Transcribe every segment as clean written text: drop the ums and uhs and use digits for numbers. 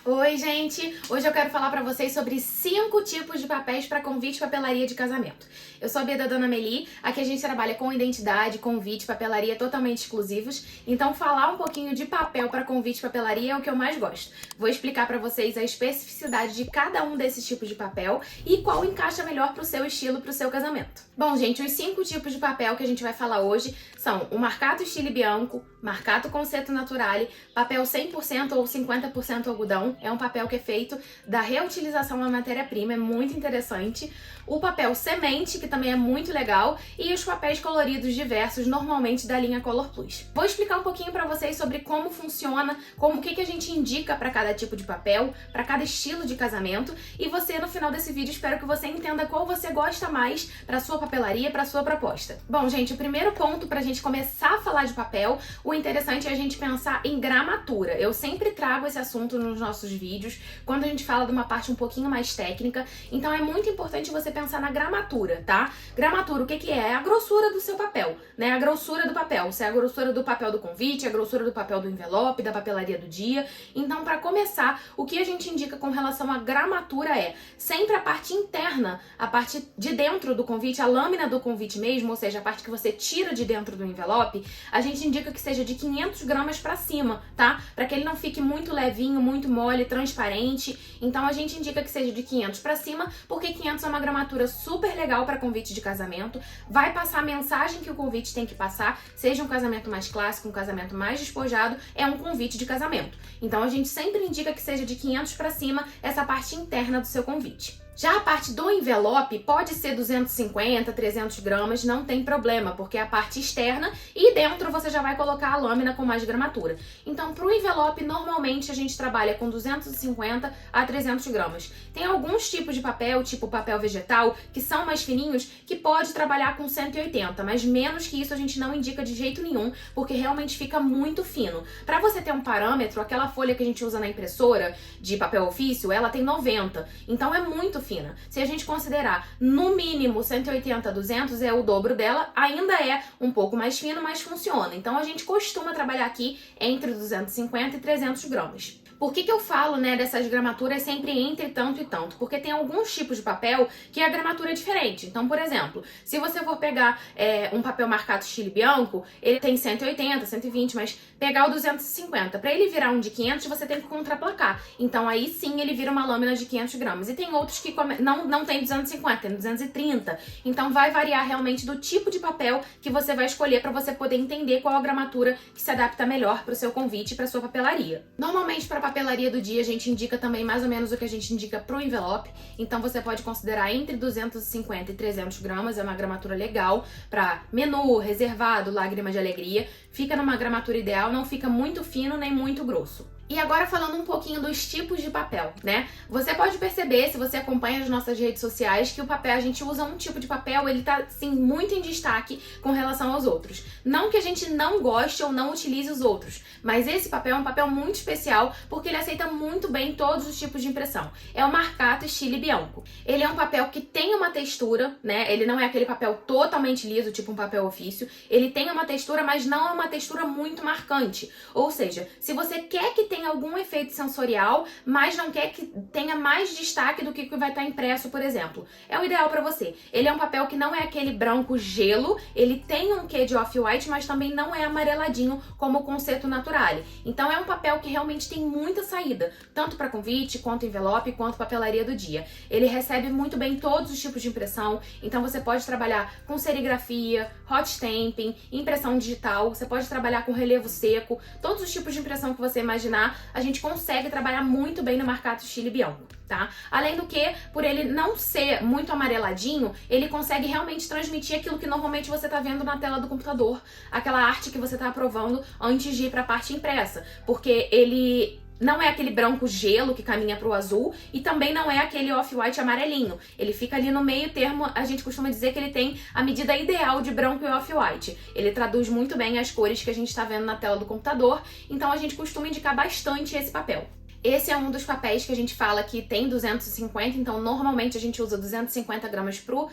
Oi, gente! Hoje eu quero falar pra vocês sobre 5 tipos de papéis para convite e papelaria de casamento. Eu sou a Bia da Dona Meli, aqui a gente trabalha com identidade, convite, papelaria totalmente exclusivos, então falar um pouquinho de papel para convite e papelaria é o que eu mais gosto. Vou explicar pra vocês a especificidade de cada um desses tipos de papel e qual encaixa melhor pro seu estilo, pro seu casamento. Bom, gente, os 5 tipos de papel que a gente vai falar hoje são o marcato stile bianco, marcato conceto naturale, papel 100% ou 50% algodão. É um papel que é feito da reutilização da matéria-prima, é muito interessante. O papel semente, que também é muito legal, e os papéis coloridos diversos, normalmente da linha Color Plus. Vou explicar um pouquinho pra vocês sobre como funciona, o que a gente indica pra cada tipo de papel, pra cada estilo de casamento, e você, no final desse vídeo, espero que você entenda qual você gosta mais pra sua papelaria, pra sua proposta. Bom, gente, o primeiro ponto pra gente começar a falar de papel, o interessante é a gente pensar em gramatura. Eu sempre trago esse assunto nos nossos vídeos, quando a gente fala de uma parte um pouquinho mais técnica, então é muito importante você pensar na gramatura, tá? Gramatura, o que é? É a grossura do seu papel, né? A grossura do papel, se é a grossura do papel do convite, a grossura do papel do envelope, da papelaria do dia. Então, para começar, o que a gente indica com relação à gramatura é sempre a parte interna, a parte de dentro do convite, a lâmina do convite mesmo, ou seja, a parte que você tira de dentro do envelope, a gente indica que seja de 500 gramas para cima, tá? Para que ele não fique muito levinho, muito mole, transparente. Então a gente indica que seja de 500 para cima, porque 500 é uma gramatura super legal para convite de casamento, vai passar a mensagem que o convite tem que passar, seja um casamento mais clássico, um casamento mais despojado, é um convite de casamento. Então a gente sempre indica que seja de 500 para cima essa parte interna do seu convite. Já a parte do envelope pode ser 250, 300 gramas, não tem problema, porque é a parte externa e dentro você já vai colocar a lâmina com mais gramatura. Então, para o envelope, normalmente a gente trabalha com 250 a 300 gramas. Tem alguns tipos de papel, tipo papel vegetal, que são mais fininhos, que pode trabalhar com 180, mas menos que isso a gente não indica de jeito nenhum, porque realmente fica muito fino. Para você ter um parâmetro, aquela folha que a gente usa na impressora de papel ofício, ela tem 90, então é muito fina. Se a gente considerar no mínimo 180 a 200 é o dobro dela, ainda é um pouco mais fino, mas funciona. Então a gente costuma trabalhar aqui entre 250 e 300 gramas. Por que eu falo, né, dessas gramaturas sempre entre tanto e tanto? Porque tem alguns tipos de papel que a gramatura é diferente. Então, por exemplo, se você for pegar um papel marcado stile bianco, ele tem 180, 120, mas pegar o 250, para ele virar um de 500, você tem que contraplacar. Então, aí sim, ele vira uma lâmina de 500 gramas. E tem outros que não tem 250, tem 230. Então, vai variar realmente do tipo de papel que você vai escolher para você poder entender qual a gramatura que se adapta melhor para o seu convite e para sua papelaria. Normalmente, para papelaria do dia, a gente indica também mais ou menos o que a gente indica pro envelope. Então você pode considerar entre 250 e 300 gramas, é uma gramatura legal para menu, reservado, lágrima de alegria. Fica numa gramatura ideal, não fica muito fino nem muito grosso. E agora falando um pouquinho dos tipos de papel, né? Você pode perceber, se você acompanha as nossas redes sociais, que o papel, a gente usa um tipo de papel, ele tá, assim, muito em destaque com relação aos outros. Não que a gente não goste ou não utilize os outros, mas esse papel é um papel muito especial porque ele aceita muito bem todos os tipos de impressão. É o marcato stile bianco. Ele é um papel que tem uma textura, né? Ele não é aquele papel totalmente liso, tipo um papel ofício. Ele tem uma textura, mas não é uma textura muito marcante. Ou seja, se você quer que tenha algum efeito sensorial, mas não quer que tenha mais destaque do que vai estar impresso, por exemplo, é o ideal para você. Ele é um papel que não é aquele branco gelo, ele tem um quê de off-white, mas também não é amareladinho como o conceito naturale. Então é um papel que realmente tem muita saída, tanto para convite, quanto envelope, quanto papelaria do dia. Ele recebe muito bem todos os tipos de impressão, então você pode trabalhar com serigrafia, hot stamping, impressão digital, você pode trabalhar com relevo seco, todos os tipos de impressão que você imaginar, a gente consegue trabalhar muito bem no marcato stile bianco, tá? Além do que, por ele não ser muito amareladinho, ele consegue realmente transmitir aquilo que normalmente você tá vendo na tela do computador, aquela arte que você tá aprovando antes de ir para a parte impressa, porque ele não é aquele branco gelo que caminha pro azul e também não é aquele off-white amarelinho. Ele fica ali no meio termo, a gente costuma dizer que ele tem a medida ideal de branco e off-white. Ele traduz muito bem as cores que a gente tá vendo na tela do computador, então a gente costuma indicar bastante esse papel. Esse é um dos papéis que a gente fala que tem 250, então normalmente a gente usa 250 gramas pro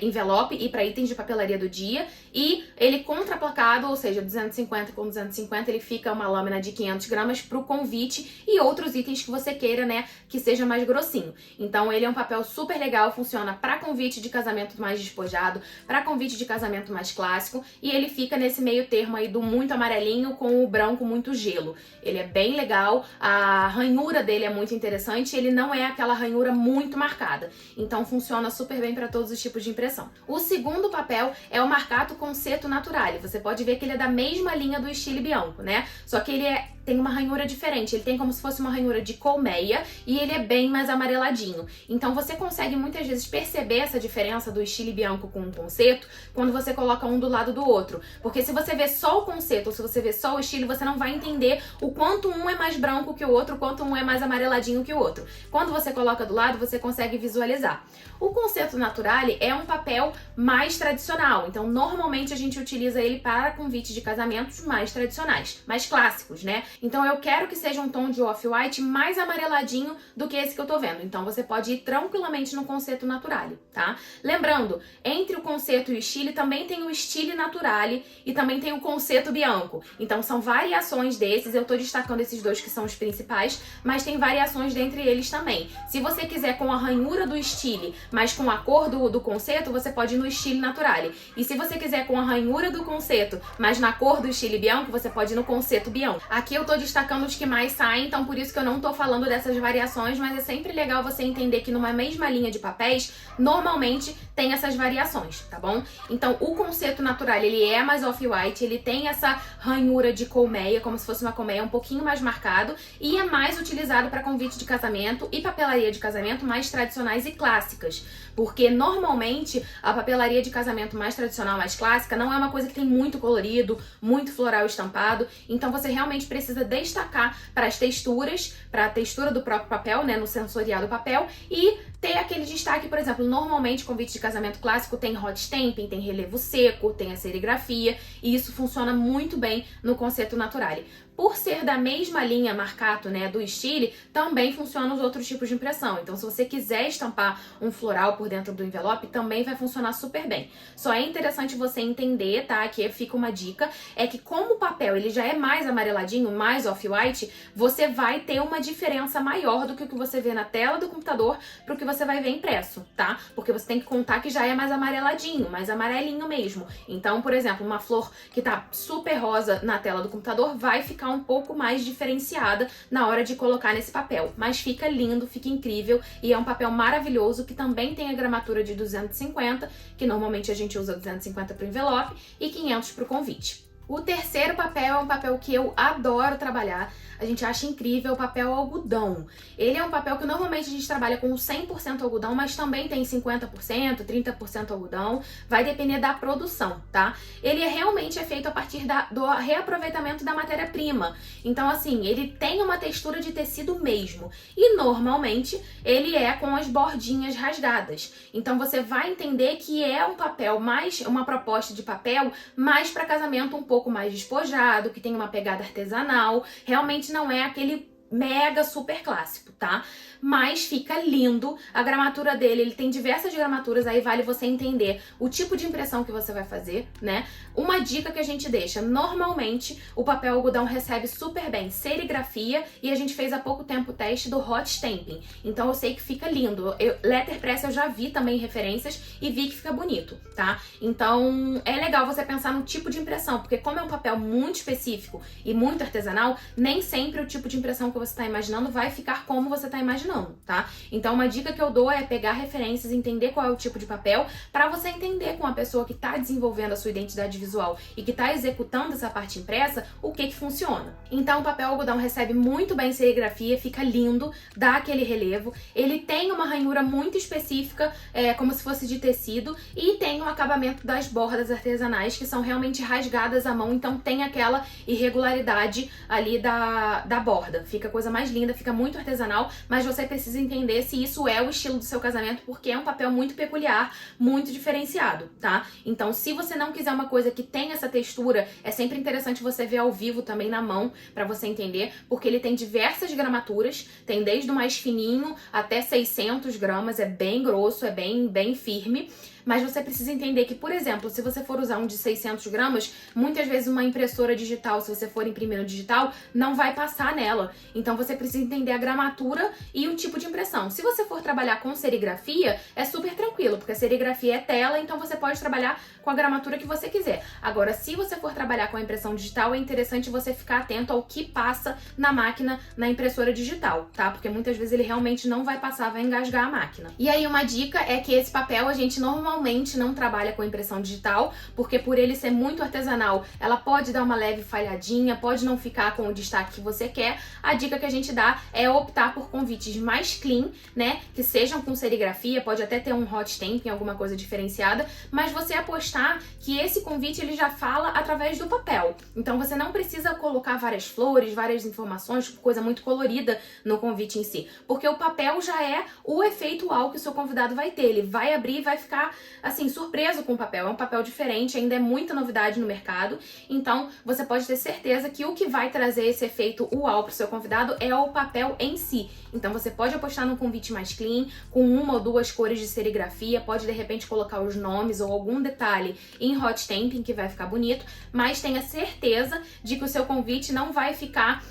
envelope e para itens de papelaria do dia, e ele contraplacado, ou seja, 250 com 250, ele fica uma lâmina de 500 gramas pro convite e outros itens que você queira, né, que seja mais grossinho. Então ele é um papel super legal, funciona para convite de casamento mais despojado, para convite de casamento mais clássico, e ele fica nesse meio termo aí do muito amarelinho com o branco muito gelo. Ele é bem legal, a ranhura dele é muito interessante, ele não é aquela ranhura muito marcada, então funciona super bem para todos os tipos de impressão. O segundo papel é o Marcato Concerto Naturale. Você pode ver que ele é da mesma linha do Stile Bianco, né? Só que ele tem uma ranhura diferente, ele tem como se fosse uma ranhura de colmeia e ele é bem mais amareladinho. Então você consegue muitas vezes perceber essa diferença do Stile Bianco com o Concerto quando você coloca um do lado do outro. Porque se você vê só o Concerto ou se você vê só o Stile, você não vai entender o quanto um é mais branco que o outro, o quanto um é mais amareladinho que o outro. Quando você coloca do lado, você consegue visualizar. O Concerto Naturale é um papel mais tradicional, então normalmente a gente utiliza ele para convite de casamentos mais tradicionais, mais clássicos, né? Então eu quero que seja um tom de off-white mais amareladinho do que esse que eu tô vendo. Então você pode ir tranquilamente no Concerto Naturale, tá? Lembrando, entre o Concerto e o Stile também tem o Stile Naturale e também tem o Concerto Bianco. Então são variações desses, eu tô destacando esses dois que são os principais, mas tem variações dentre eles também. Se você quiser com a ranhura do Stile, mas com a cor do Concerto, você pode ir no Stile Naturale. E se você quiser com a ranhura do Concerto, mas na cor do Stile Bianco, você pode ir no Concerto Bianco. Aqui eu tô destacando os que mais saem, então por isso que eu não tô falando dessas variações, mas é sempre legal você entender que numa mesma linha de papéis, normalmente tem essas variações, tá bom? Então o Concerto Naturale, ele é mais off-white, ele tem essa ranhura de colmeia, como se fosse uma colmeia um pouquinho mais marcado, e é mais utilizado para convite de casamento e papelaria de casamento mais tradicionais e clássicas. Porque normalmente a papelaria de casamento mais tradicional, mais clássica, não é uma coisa que tem muito colorido, muito floral estampado, então você realmente precisa destacar para as texturas, para a textura do próprio papel, né, no sensorial do papel, e ter aquele destaque, por exemplo, normalmente convite de casamento clássico tem hot stamping, tem relevo seco, tem a serigrafia, e isso funciona muito bem no Concerto Naturale. Por ser da mesma linha Marcato, né, do Stile, também funcionam os outros tipos de impressão. Então, se você quiser estampar um floral por dentro do envelope, também vai funcionar super bem. Só é interessante você entender, tá? Aqui fica uma dica, é que como o papel ele já é mais amareladinho, mais off-white, você vai ter uma diferença maior do que o que você vê na tela do computador para o que você vai ver impresso, tá? Porque você tem que contar que já é mais amareladinho, mais amarelinho mesmo. Então, por exemplo, uma flor que tá super rosa na tela do computador vai ficar um pouco mais diferenciada na hora de colocar nesse papel, mas fica lindo, fica incrível e é um papel maravilhoso que também tem a gramatura de 250, que normalmente a gente usa 250 para o envelope e 500 para o convite. O terceiro papel é um papel que eu adoro trabalhar, a gente acha incrível, o papel algodão. Ele é um papel que normalmente a gente trabalha com 100% algodão, mas também tem 50%, 30% algodão, vai depender da produção, tá? Ele realmente é feito a partir do reaproveitamento da matéria-prima. Então, assim, ele tem uma textura de tecido mesmo. E normalmente ele é com as bordinhas rasgadas. Então você vai entender que é um papel mais, uma proposta de papel mais para casamento um pouco mais despojado, que tem uma pegada artesanal. Realmente não é aquele mega super clássico, tá? Mas fica lindo, a gramatura dele, ele tem diversas gramaturas, aí vale você entender o tipo de impressão que você vai fazer, né? Uma dica que a gente deixa, normalmente o papel algodão recebe super bem serigrafia e a gente fez há pouco tempo o teste do hot stamping, então eu sei que fica lindo. Letterpress eu já vi também referências e vi que fica bonito, tá? Então é legal você pensar no tipo de impressão, porque como é um papel muito específico e muito artesanal, nem sempre o tipo de impressão que você está imaginando vai ficar como você está imaginando, tá? Então uma dica que eu dou é pegar referências, entender qual é o tipo de papel, para você entender com a pessoa que está desenvolvendo a sua identidade visual e que está executando essa parte impressa, o que funciona. Então o papel algodão recebe muito bem serigrafia, fica lindo, dá aquele relevo, ele tem uma ranhura muito específica, como se fosse de tecido, e tem o acabamento das bordas artesanais que são realmente rasgadas à mão, então tem aquela irregularidade ali da borda, fica a coisa mais linda, fica muito artesanal, mas você precisa entender se isso é o estilo do seu casamento, porque é um papel muito peculiar, muito diferenciado, tá? Então, se você não quiser uma coisa que tem essa textura, é sempre interessante você ver ao vivo também na mão, pra você entender, porque ele tem diversas gramaturas, tem desde o mais fininho até 600 gramas, é bem grosso, é bem firme. Mas você precisa entender que, por exemplo, se você for usar um de 600 gramas, muitas vezes uma impressora digital, se você for imprimir no digital, não vai passar nela. Então você precisa entender a gramatura e o tipo de impressão. Se você for trabalhar com serigrafia, é super tranquilo, porque a serigrafia é tela, então você pode trabalhar com a gramatura que você quiser. Agora, se você for trabalhar com a impressão digital, é interessante você ficar atento ao que passa na máquina, na impressora digital, tá? Porque muitas vezes ele realmente não vai passar, vai engasgar a máquina. E aí uma dica é que esse papel a gente normalmente não trabalha com impressão digital, porque por ele ser muito artesanal, ela pode dar uma leve falhadinha, pode não ficar com o destaque que você quer. A dica que a gente dá é optar por convites mais clean, né, que sejam com serigrafia, pode até ter um hot stamping, alguma coisa diferenciada, mas você apostar que esse convite ele já fala através do papel. Então você não precisa colocar várias flores, várias informações, coisa muito colorida no convite em si, porque o papel já é o efeito uau que o seu convidado vai ter. Ele vai abrir e vai ficar assim, surpreso com o papel. É um papel diferente, ainda é muita novidade no mercado. Então, você pode ter certeza que o que vai trazer esse efeito uau pro seu convidado é o papel em si. Então, você pode apostar num convite mais clean, com uma ou duas cores de serigrafia, pode de repente colocar os nomes ou algum detalhe em hot stamping que vai ficar bonito, mas tenha certeza de que o seu convite não vai ficar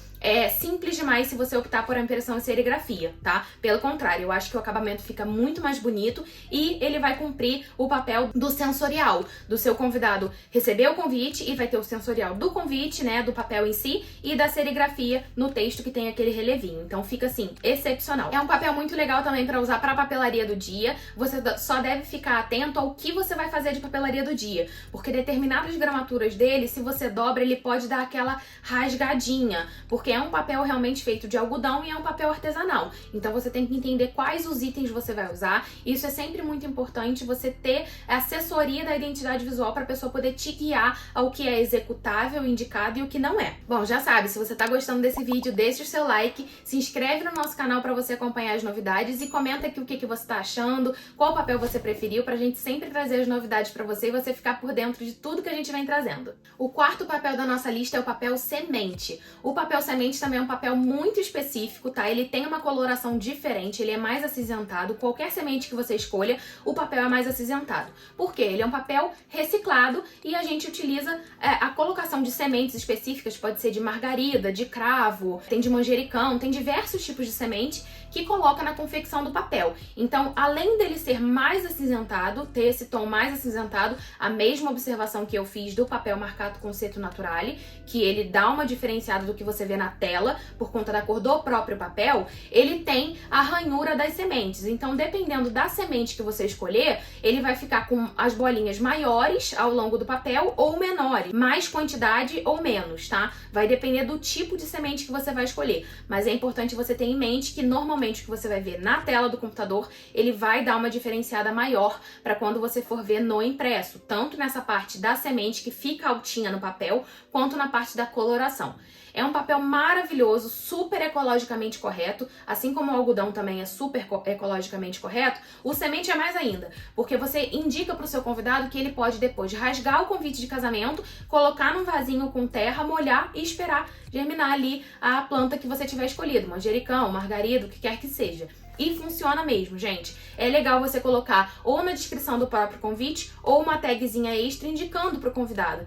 simples demais se você optar por impressão em serigrafia, tá? Pelo contrário, eu acho que o acabamento fica muito mais bonito e ele vai cumprir o papel do sensorial, do seu convidado receber o convite e vai ter o sensorial do convite, né, do papel em si e da serigrafia no texto que tem aquele relevinho. Então fica assim, excepcional. É um papel muito legal também para usar para papelaria do dia. Você só deve ficar atento ao que você vai fazer de papelaria do dia, porque determinadas gramaturas dele, se você dobra, ele pode dar aquela rasgadinha, porque é um papel realmente feito de algodão e é um papel artesanal. Então você tem que entender quais os itens você vai usar. Isso é sempre muito importante, você ter a assessoria da identidade visual para a pessoa poder te guiar ao que é executável, indicado e o que não é. Bom, já sabe, se você tá gostando desse vídeo, deixa o seu like, se inscreve no nosso canal para você acompanhar as novidades e comenta aqui o que você tá achando, qual papel você preferiu, pra gente sempre trazer as novidades para você e você ficar por dentro de tudo que a gente vem trazendo. O quarto papel da nossa lista é o papel semente. O papel semente também é um papel muito específico, tá? Ele tem uma coloração diferente, ele é mais acinzentado. Qualquer semente que você escolha, o papel é mais acinzentado. Por quê? Ele é um papel reciclado e a gente utiliza a colocação de sementes específicas, pode ser de margarida, de cravo, tem de manjericão, tem diversos tipos de semente que coloca na confecção do papel. Então, além dele ser mais acinzentado, ter esse tom mais acinzentado, a mesma observação que eu fiz do papel marcado com ceto naturale, que ele dá uma diferenciada do que você vê na tela, por conta da cor do próprio papel, ele tem a ranhura das sementes. Então, dependendo da semente que você escolher, ele vai ficar com as bolinhas maiores ao longo do papel ou menores, mais quantidade ou menos, tá? Vai depender do tipo de semente que você vai escolher. Mas é importante você ter em mente que normalmente o que você vai ver na tela do computador, ele vai dar uma diferenciada maior para quando você for ver no impresso, tanto nessa parte da semente que fica altinha no papel, quanto na parte da coloração. É um papel maravilhoso, super ecologicamente correto, assim como o algodão também é super ecologicamente correto, o semente é mais ainda, porque você indica para o seu convidado que ele pode depois rasgar o convite de casamento, colocar num vasinho com terra, molhar e esperar germinar ali a planta que você tiver escolhido, manjericão, margarida, o que quer que seja. E funciona mesmo, gente. É legal você colocar ou na descrição do próprio convite ou uma tagzinha extra indicando pro convidado.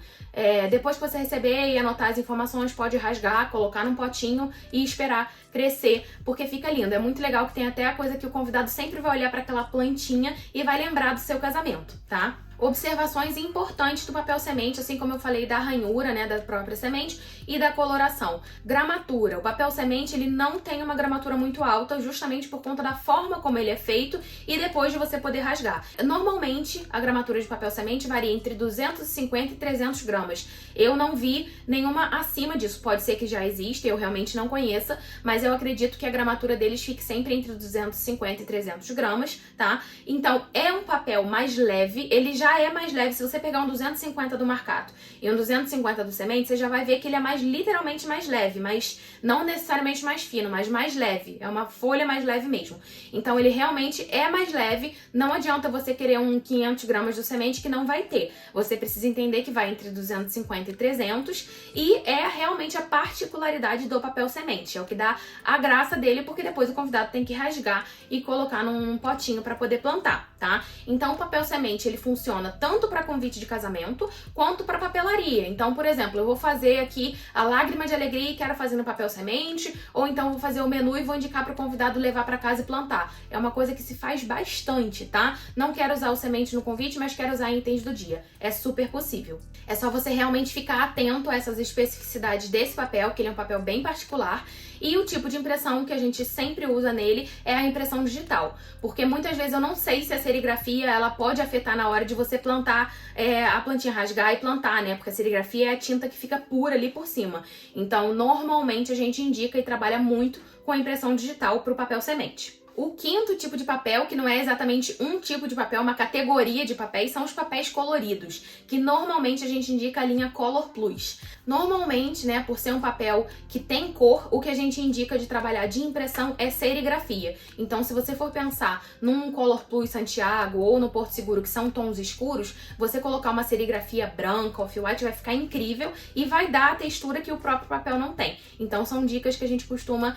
Depois que você receber e anotar as informações, pode rasgar, colocar num potinho e esperar crescer, porque fica lindo. É muito legal que tem até a coisa que o convidado sempre vai olhar para aquela plantinha e vai lembrar do seu casamento, tá? Observações importantes do papel semente, assim como eu falei da ranhura, né, da própria semente e da coloração. Gramatura. O papel semente, ele não tem uma gramatura muito alta, justamente por conta da forma como ele é feito e depois de você poder rasgar. Normalmente, a gramatura de papel semente varia entre 250 e 300 gramas. Eu não vi nenhuma acima disso. Pode ser que já exista, eu realmente não conheça, mas eu acredito que a gramatura deles fique sempre entre 250 e 300 gramas, tá? Então, é um papel mais leve, ele já já é mais leve. Se você pegar um 250 do Marcato e um 250 do Semente, você já vai ver que ele é literalmente mais leve, mas não necessariamente mais fino, mas mais leve. É uma folha mais leve mesmo. Então ele realmente é mais leve. Não adianta você querer um 500 gramas do Semente que não vai ter. Você precisa entender que vai entre 250 e 300 e é realmente a particularidade do papel Semente. É o que dá a graça dele, porque depois o convidado tem que rasgar e colocar num potinho para poder plantar, tá? Então o papel Semente ele funciona tanto para convite de casamento quanto para papelaria. Então, por exemplo, eu vou fazer aqui a lágrima de alegria e quero fazer no papel Semente, ou então vou fazer o menu e vou indicar para o convidado levar para casa e plantar. É uma coisa que se faz bastante, tá? Não quero usar o Semente no convite, mas quero usar em itens do dia. É super possível. É só você realmente ficar atento a essas especificidades desse papel, que ele é um papel bem particular, e o tipo de impressão que a gente sempre usa nele é a impressão digital, porque muitas vezes eu não sei se a serigrafia ela pode afetar na hora de você plantar, a plantinha rasgar e plantar, né? Porque a serigrafia é a tinta que fica pura ali por cima. Então, normalmente a gente indica e trabalha muito com a impressão digital para o papel Semente. O quinto tipo de papel, que não é exatamente um tipo de papel, uma categoria de papéis, são os papéis coloridos, que normalmente a gente indica a linha Color Plus. Normalmente, né, por ser um papel que tem cor, o que a gente indica de trabalhar de impressão é serigrafia. Então, se você for pensar num Color Plus Santiago ou no Porto Seguro, que são tons escuros, você colocar uma serigrafia branca, off-white, vai ficar incrível e vai dar a textura que o próprio papel não tem. Então, são dicas que a gente costuma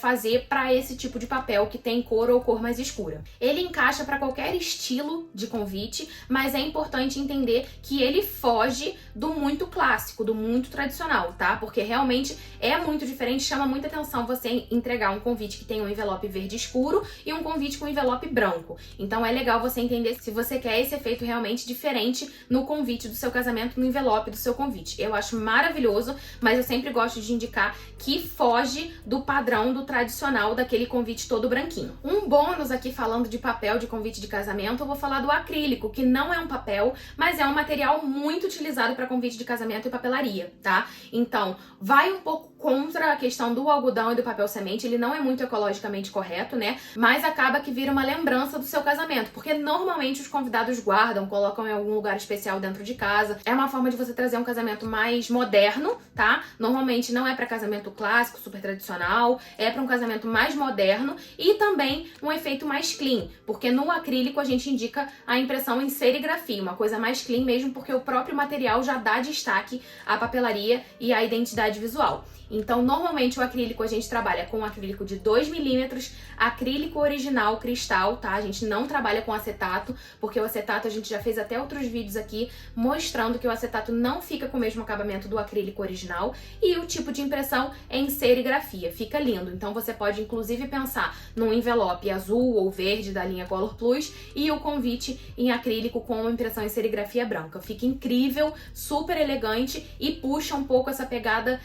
fazer para esse tipo de papel que tem cor ou cor mais escura. Ele encaixa para qualquer estilo de convite, mas é importante entender que ele foge do muito clássico, do muito tradicional, tá? Porque realmente é muito diferente, chama muita atenção você entregar um convite que tem um envelope verde escuro e um convite com envelope branco. Então é legal você entender se você quer esse efeito realmente diferente no convite do seu casamento, no envelope do seu convite. Eu acho maravilhoso, mas eu sempre gosto de indicar que foge do padrão do tradicional daquele convite todo branquinho. Um bônus aqui falando de papel de convite de casamento, eu vou falar do acrílico, que não é um papel, mas é um material muito utilizado para convite de casamento e papelaria, tá? Então, vai um pouco contra a questão do algodão e do papel semente, ele não é muito ecologicamente correto, né? Mas acaba que vira uma lembrança do seu casamento, porque normalmente os convidados guardam, colocam em algum lugar especial dentro de casa. É uma forma de você trazer um casamento mais moderno, tá? Normalmente não é para casamento clássico, super tradicional, é para um casamento mais moderno e também um efeito mais clean, porque no acrílico a gente indica a impressão em serigrafia, uma coisa mais clean mesmo, porque o próprio material já dá destaque à papelaria e à identidade visual. Então, normalmente o acrílico a gente trabalha com acrílico de 2 milímetros, acrílico original cristal, tá? A gente não trabalha com acetato, porque o acetato a gente já fez até outros vídeos aqui mostrando que o acetato não fica com o mesmo acabamento do acrílico original e o tipo de impressão é em serigrafia, fica lindo. Então você pode inclusive pensar num envelope azul ou verde da linha Color Plus e o convite em acrílico com impressão em serigrafia branca. Fica incrível, super elegante e puxa um pouco essa pegada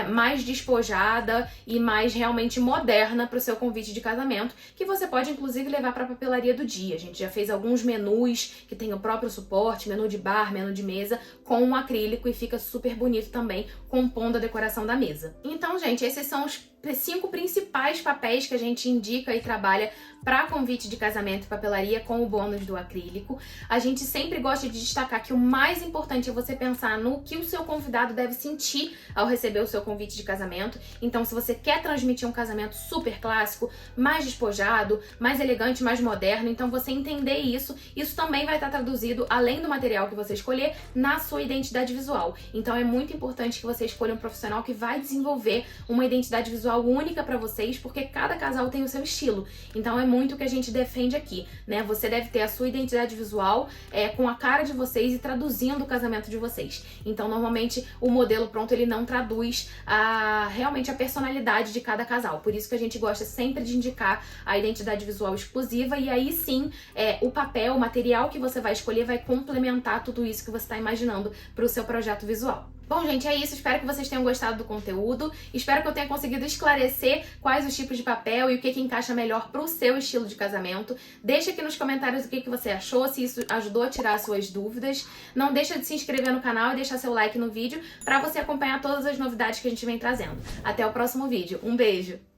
mais despojada e mais realmente moderna para o seu convite de casamento, que você pode inclusive levar para a papelaria do dia. A gente já fez alguns menus que tem o próprio suporte, menu de bar, menu de mesa, com um acrílico e fica super bonito também, compondo a decoração da mesa. Então, gente, esses são os 5 principais papéis que a gente indica e trabalha para convite de casamento e papelaria com o bônus do acrílico. A gente sempre gosta de destacar que o mais importante é você pensar no que o seu convidado deve sentir ao receber o seu convite de casamento. Então, se você quer transmitir um casamento super clássico, mais despojado, mais elegante, mais moderno, então você entender isso também vai estar traduzido, além do material que você escolher, na sua identidade visual. Então, é muito importante que você escolha um profissional que vai desenvolver uma identidade visual única para vocês, porque cada casal tem o seu estilo. Então, é muito o que a gente defende aqui, né? Você deve ter a sua identidade visual com a cara de vocês e traduzindo o casamento de vocês. Então, normalmente, o modelo pronto, ele não traduz realmente a personalidade de cada casal. Por isso que a gente gosta sempre de indicar a identidade visual exclusiva e aí sim, o papel, o material que você vai escolher vai complementar tudo isso que você está imaginando para o seu projeto visual. Bom, gente, é isso. Espero que vocês tenham gostado do conteúdo. Espero que eu tenha conseguido esclarecer quais os tipos de papel e o que encaixa melhor para o seu estilo de casamento. Deixa aqui nos comentários o que você achou, se isso ajudou a tirar as suas dúvidas. Não deixa de se inscrever no canal e deixar seu like no vídeo para você acompanhar todas as novidades que a gente vem trazendo. Até o próximo vídeo. Um beijo!